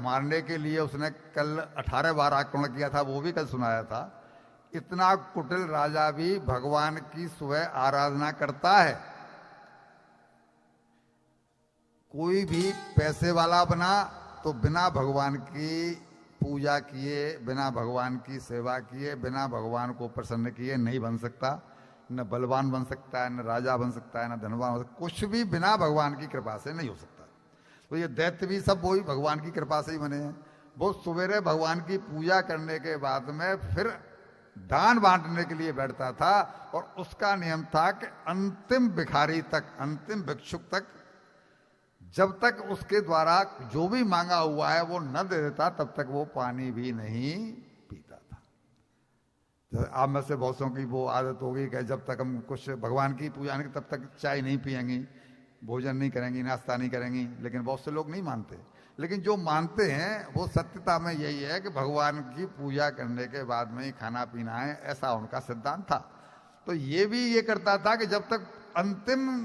मारने के लिए उसने कल 18 बार आक्रमण किया था, वो भी कल सुनाया था। इतना कुटिल राजा भी भगवान की सुबह आराधना करता है। कोई भी पैसे वाला बना तो बिना भगवान की पूजा किए, बिना भगवान की सेवा किए, बिना भगवान को प्रसन्न किए नहीं बन सकता। न बलवान बन सकता है, न राजा बन सकता है, न धनवान बन सकता है। कुछ भी बिना भगवान की कृपा से नहीं हो सकता। तो ये दैत्य भी सब वही भगवान की कृपा से ही बने हैं। वो सवेरे भगवान की पूजा करने के बाद में फिर दान बांटने के लिए बैठता था, और उसका नियम था कि अंतिम भिखारी तक, अंतिम भिक्षुक तक, जब तक उसके द्वारा जो भी मांगा हुआ है वो न दे देता, तब तक वो पानी भी नहीं पीता था। तो आप में से बहुतों की वो आदत होगी कि जब तक हम कुछ भगवान की पूजा नहीं तब तक चाय नहीं पियेंगी, भोजन नहीं करेंगी, नाश्ता नहीं करेंगी। लेकिन बहुत से लोग नहीं मानते। लेकिन जो मानते हैं वो सत्यता में यही है कि भगवान की पूजा करने के बाद में ही खाना पीना है, ऐसा उनका सिद्धांत था। तो ये भी ये करता था कि जब तक अंतिम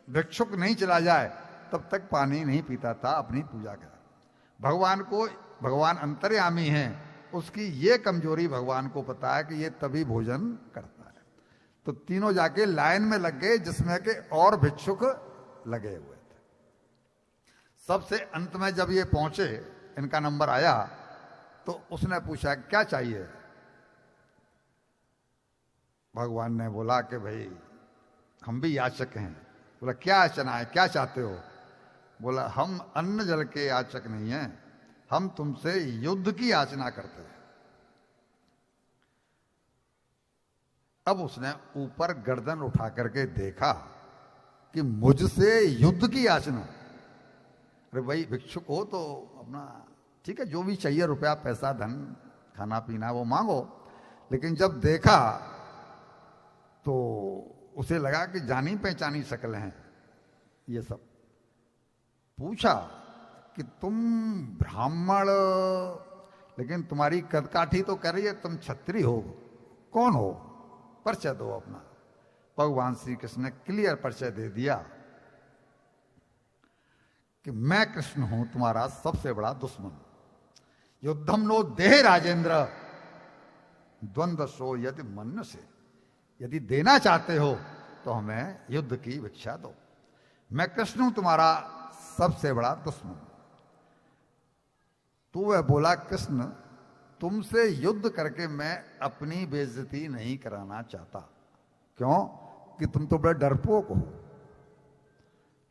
भिक्षुक नहीं चला जाए तब तक पानी नहीं पीता था, अपनी पूजा कर। भगवान को, भगवान अंतर्यामी है, उसकी ये कमजोरी भगवान को पता है कि ये तभी भोजन करता है। तो तीनों जाके लाइन में लग गए, जिसमें के और भिक्षुक लगे हुए थे। सबसे अंत में जब ये पहुंचे, इनका नंबर आया, तो उसने पूछा क्या चाहिए। भगवान ने बोला कि भाई हम भी याचक हैं। बोला क्या याचना है, क्या चाहते हो। बोला हम अन्न जल के याचक नहीं हैं, हम तुमसे युद्ध की याचना करते हैं। अब उसने ऊपर गर्दन उठा करके देखा कि मुझसे युद्ध की याचना। अरे भाई भिक्षुक हो तो अपना ठीक है, जो भी चाहिए, रुपया पैसा धन खाना पीना वो मांगो। लेकिन जब देखा तो उसे लगा कि जानी पहचानी शक्ल हैं ये सब। पूछा कि तुम ब्राह्मण, लेकिन तुम्हारी कदकाठी तो कर रही है, तुम क्षत्रिय हो, कौन हो, परिचय दो अपना। भगवान श्री कृष्ण ने क्लियर परिचय दे दिया कि मैं कृष्ण हूं, तुम्हारा सबसे बड़ा दुश्मन। युद्धम नो देह राजेंद्र द्वंद्व सो यदि मन्य से। यदि देना चाहते हो तो हमें युद्ध की भिक्षा दो। मैं कृष्ण हूं, तुम्हारा सबसे बड़ा दुश्मन। तो वह बोला कृष्ण तुमसे युद्ध करके मैं अपनी बेइज्जती नहीं कराना चाहता। क्यों कि तुम तो बड़े डरपोक हो,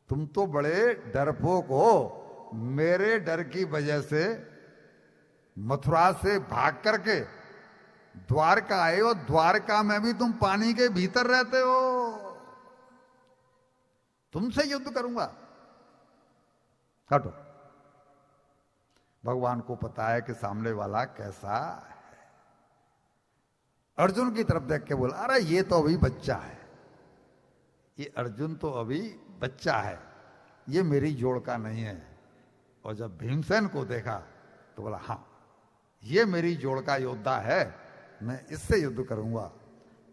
तुम तो बड़े डरपोक हो। मेरे डर की वजह से मथुरा से भाग करके द्वारका आए हो, द्वारका में भी तुम पानी के भीतर रहते हो, तुमसे युद्ध करूंगा, हटो। भगवान को पता है कि सामने वाला कैसा है। अर्जुन की तरफ देख के बोला अरे ये तो अभी बच्चा है, ये अर्जुन तो अभी बच्चा है, ये मेरी जोड़ का नहीं है। और जब भीमसेन को देखा तो बोला हाँ ये मेरी जोड़ का योद्धा है, मैं इससे युद्ध करूंगा।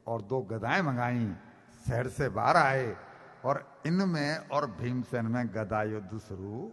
और 2 गदाएं मंगाई, शहर से बाहर आए और इनमें और भीमसेन में गदा युद्ध शुरू